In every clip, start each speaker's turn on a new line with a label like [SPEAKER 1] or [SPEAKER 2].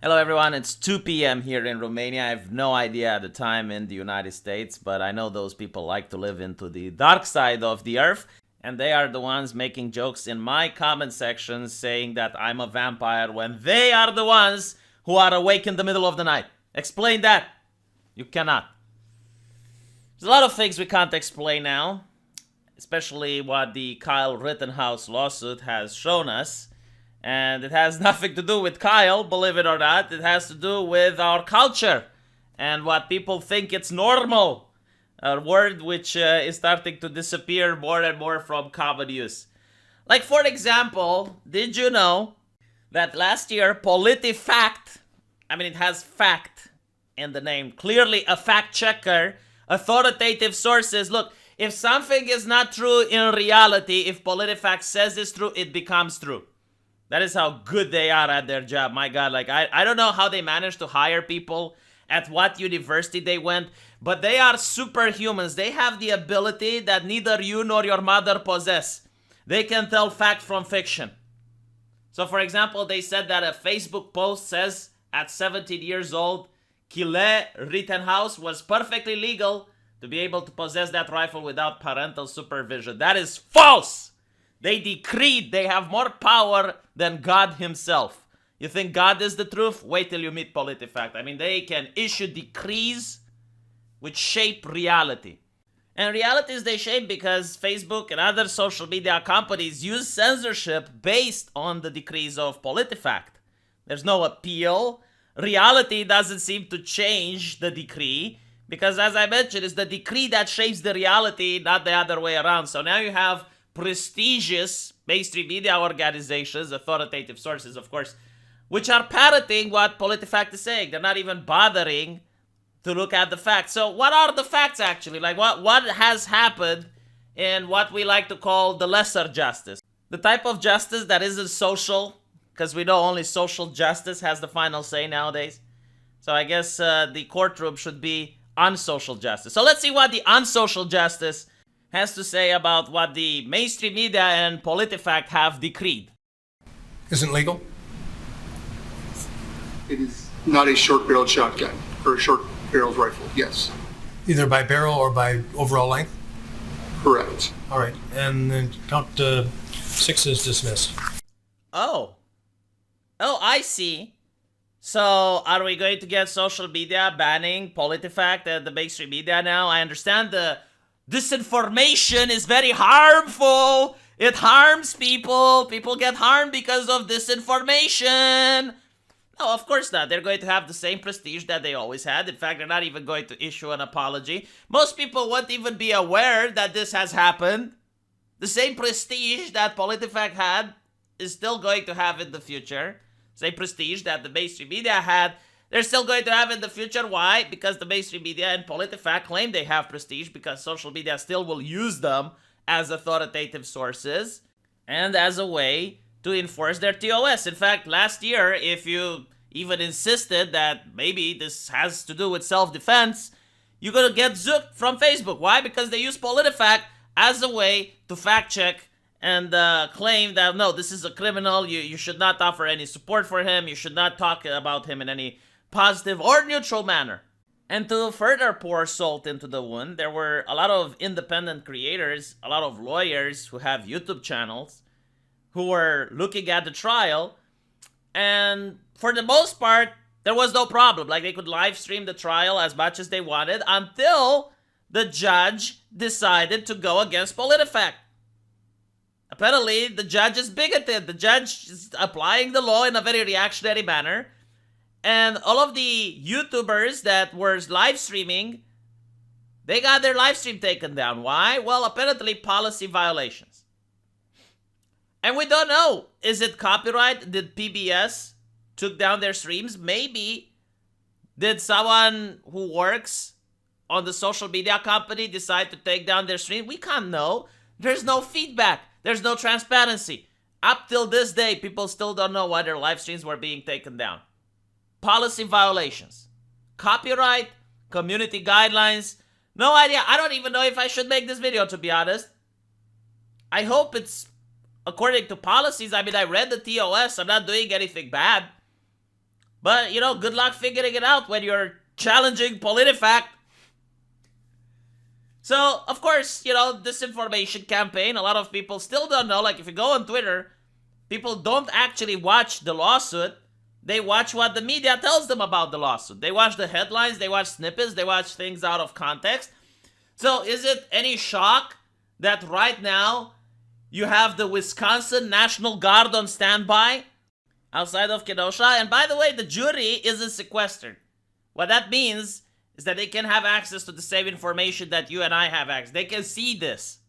[SPEAKER 1] Hello everyone, it's 2 p.m. here in Romania. I have no idea the time in the United States, but I know those people like to live into the dark side of the earth, and they are the ones making jokes in my comment section saying that I'm a vampire when they are the ones who are awake in the middle of the night. Explain that. You cannot. There's a lot of things we can't explain now, especially what the Kyle Rittenhouse lawsuit has shown us. And it has nothing to do with Kyle, believe it or not. It has to do with our culture and what people think it's normal. A word which is starting to disappear more and more from common use. Like, for example, did you know that last year PolitiFact, it has fact in the name, clearly a fact checker, authoritative sources. Look, if something is not true in reality, if PolitiFact says it's true, it becomes true. That is how good they are at their job. My God, like, I don't know how they managed to hire people, at what university they went, but they are superhumans. They have the ability that neither you nor your mother possess. They can tell fact from fiction. So, for example, they said that a Facebook post says at 17 years old, Kyle Rittenhouse was perfectly legal to be able to possess that rifle without parental supervision. That is false! They decreed they have more power than God himself. You think God is the truth? Wait till you meet PolitiFact. They can issue decrees which shape reality. And realities they shape because Facebook and other social media companies use censorship based on the decrees of PolitiFact. There's no appeal. Reality doesn't seem to change the decree because, as I mentioned, it's the decree that shapes the reality, not the other way around. So now you have prestigious mainstream media organizations, authoritative sources, of course, which are parroting what PolitiFact is saying. They're not even bothering to look at the facts. So what are the facts, actually? Like, what has happened in what we like to call the lesser justice? The type of justice that isn't social, because we know only social justice has the final say nowadays. So I guess the courtroom should be unsocial justice. So let's see what the unsocial justice has to say about what the mainstream media and PolitiFact have decreed.
[SPEAKER 2] Isn't legal?
[SPEAKER 3] It is not a short-barreled shotgun or a short-barreled rifle, yes.
[SPEAKER 2] Either by barrel or by overall length?
[SPEAKER 3] Correct.
[SPEAKER 2] All right, and then count 6 is dismissed.
[SPEAKER 1] Oh, I see. So are we going to get social media banning PolitiFact and the mainstream media now? I understand the disinformation is very harmful. It harms people. People get harmed because of disinformation. No, of course not. They're going to have the same prestige that they always had. In fact, they're not even going to issue an apology. Most people won't even be aware that this has happened. The same prestige that PolitiFact had is still going to have in the future. Same prestige that the mainstream media had, they're still going to have in the future. Why? Because the mainstream media and PolitiFact claim they have prestige because social media still will use them as authoritative sources and as a way to enforce their TOS. In fact, last year, if you even insisted that maybe this has to do with self-defense, you're going to get zooked from Facebook. Why? Because they use PolitiFact as a way to fact-check and claim that, no, this is a criminal, you should not offer any support for him, you should not talk about him in any positive or neutral manner. And to further pour salt into the wound, there were a lot of independent creators, a lot of lawyers who have YouTube channels who were looking at the trial, and for the most part, there was no problem. Like, they could live stream the trial as much as they wanted until the judge decided to go against PolitiFact. Apparently, the judge is bigoted. The judge is applying the law in a very reactionary manner. And all of the YouTubers that were live streaming, they got their live stream taken down. Why? Well, apparently policy violations. And we don't know. Is it copyright? Did PBS took down their streams? Maybe. Did someone who works on the social media company decide to take down their stream? We can't know. There's no feedback. There's no transparency. Up till this day, people still don't know why their live streams were being taken down. Policy violations. Copyright, community guidelines. No idea. I don't even know if I should make this video, to be honest. I hope it's according to policies. I read the TOS. I'm not doing anything bad. But, you know, good luck figuring it out when you're challenging PolitiFact. So, of course, you know, disinformation campaign, a lot of people still don't know. Like, if you go on Twitter, people don't actually watch the lawsuit. They watch what the media tells them about the lawsuit. They watch the headlines, they watch snippets, they watch things out of context. So, is it any shock that right now you have the Wisconsin National Guard on standby outside of Kenosha? And by the way, the jury isn't sequestered. What that means is that they can have access to the same information that you and I have access. They can see this.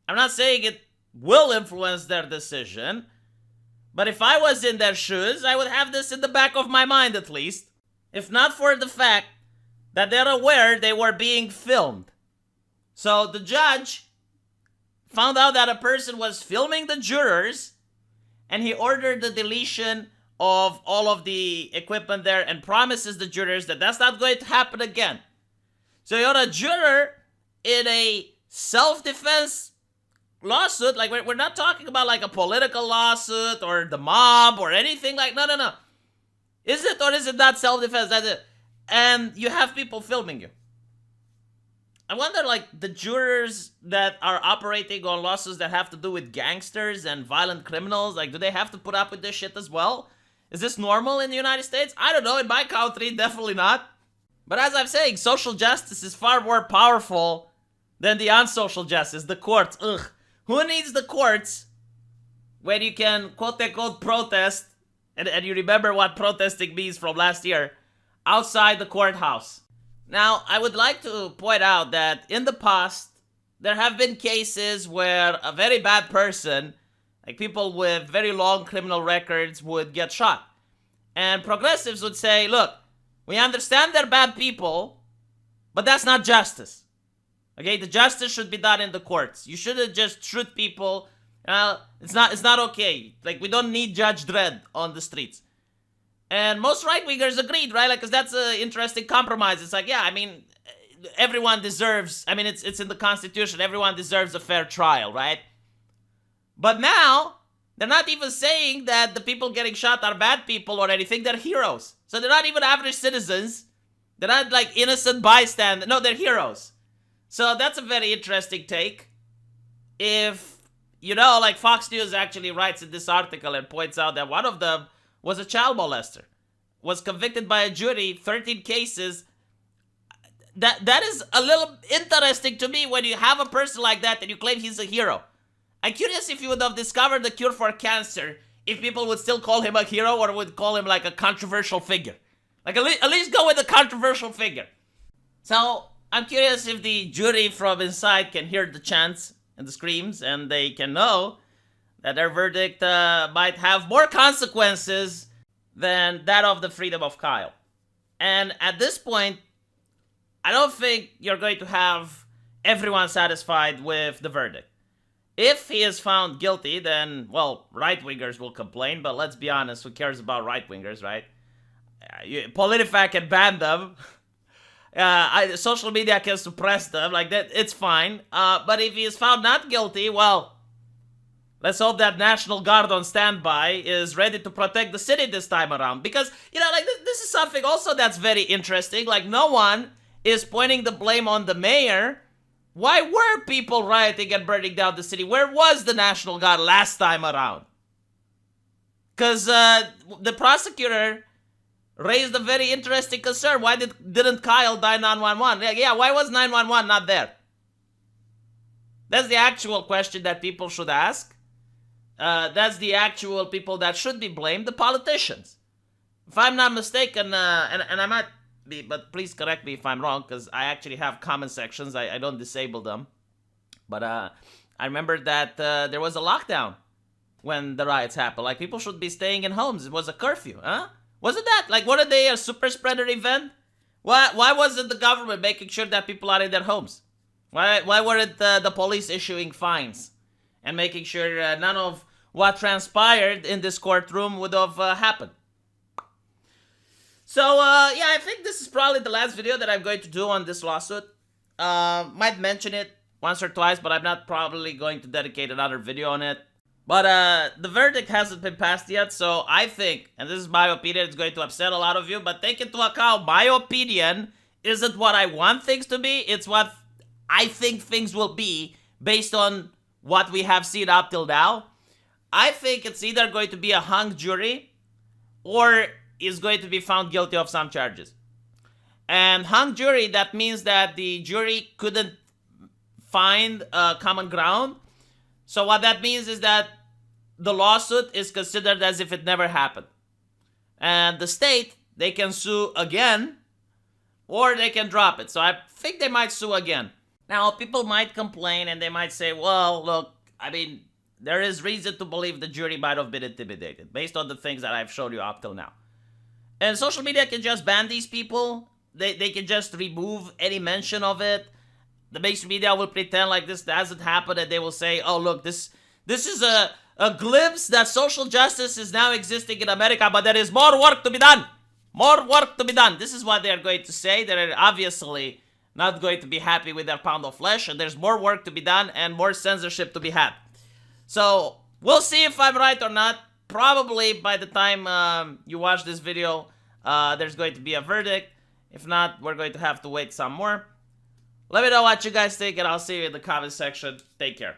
[SPEAKER 1] I'm not saying it will influence their decision, but if I was in their shoes, I would have this in the back of my mind at least. If not for the fact that they're aware they were being filmed. So the judge found out that a person was filming the jurors, and he ordered the deletion of all of the equipment there and promises the jurors that that's not going to happen again. So you're a juror in a self-defense lawsuit. Like, we're not talking about like a political lawsuit or the mob or anything like, no. Is it or is it not self-defense? That's it. And you have people filming you. I wonder, like, the jurors that are operating on lawsuits that have to do with gangsters and violent criminals, like, do they have to put up with this shit as well? Is this normal in the United States? I don't know. In my country, definitely not. But as I'm saying, social justice is far more powerful than the unsocial justice, the courts. Ugh. Who needs the courts when you can, quote-unquote, protest, and you remember what protesting means from last year, outside the courthouse? Now, I would like to point out that in the past, there have been cases where a very bad person, like people with very long criminal records, would get shot. And progressives would say, look, we understand they're bad people, but that's not justice. Okay, the justice should be done in the courts. You shouldn't just shoot people. It's not okay. Like, we don't need Judge Dredd on the streets. And most right-wingers agreed, right? Like, because that's an interesting compromise. It's like, yeah, I mean, everyone deserves, I mean, it's in the Constitution, everyone deserves a fair trial, right? But now, they're not even saying that the people getting shot are bad people or anything. They're heroes. So they're not even average citizens. They're not like innocent bystanders. No, they're heroes. So that's a very interesting take. If, you know, like Fox News actually writes in this article and points out that one of them was a child molester, was convicted by a jury, 13 cases. That is a little interesting to me when you have a person like that and you claim he's a hero. I'm curious if you would have discovered the cure for cancer, if people would still call him a hero or would call him like a controversial figure. Like, at least go with a controversial figure. So, I'm curious if the jury from inside can hear the chants and the screams, and they can know that their verdict might have more consequences than that of the freedom of Kyle. And at this point, I don't think you're going to have everyone satisfied with the verdict. If he is found guilty, then, well, right-wingers will complain, but let's be honest, who cares about right-wingers, right? PolitiFact can ban them. Social media can suppress them, like that, it's fine. But if he is found not guilty, well, let's hope that National Guard on standby is ready to protect the city this time around. Because, you know, like, this is something also that's very interesting. Like, no one is pointing the blame on the mayor. Why were people rioting and burning down the city? Where was the National Guard last time around? Because the prosecutor raised a very interesting concern. Why didn't Kyle dial 911? Yeah, why was 911 not there? That's the actual question that people should ask. That's the actual people that should be blamed, the politicians. If I'm not mistaken, and I might be, but please correct me if I'm wrong, because I actually have comment sections. I don't disable them. But I remember that there was a lockdown when the riots happened. Like, people should be staying in homes. It was a curfew, huh? Wasn't that, like, weren't they a super spreader event? Why wasn't the government making sure that people are in their homes? Why weren't the police issuing fines and making sure none of what transpired in this courtroom would have happened? So, yeah, I think this is probably the last video that I'm going to do on this lawsuit. Might mention it once or twice, but I'm not probably going to dedicate another video on it. But the verdict hasn't been passed yet, so I think, and this is my opinion, it's going to upset a lot of you, but take into account my opinion isn't what I want things to be, it's what I think things will be based on what we have seen up till now. I think it's either going to be a hung jury or is going to be found guilty of some charges. And hung jury, that means that the jury couldn't find a common ground. So what that means is that the lawsuit is considered as if it never happened. And the state, they can sue again, or they can drop it. So I think they might sue again. Now, people might complain and they might say, well, look, I mean, there is reason to believe the jury might have been intimidated based on the things that I've shown you up till now. And social media can just ban these people. They can just remove any mention of it. The mainstream media will pretend like this hasn't happened, and they will say, oh, look, this is a glimpse that social justice is now existing in America, but there is more work to be done. More work to be done. This is what they're going to say. They're obviously not going to be happy with their pound of flesh, and there's more work to be done and more censorship to be had. So we'll see if I'm right or not. Probably by the time you watch this video, there's going to be a verdict. If not, we're going to have to wait some more. Let me know what you guys think, and I'll see you in the comment section. Take care.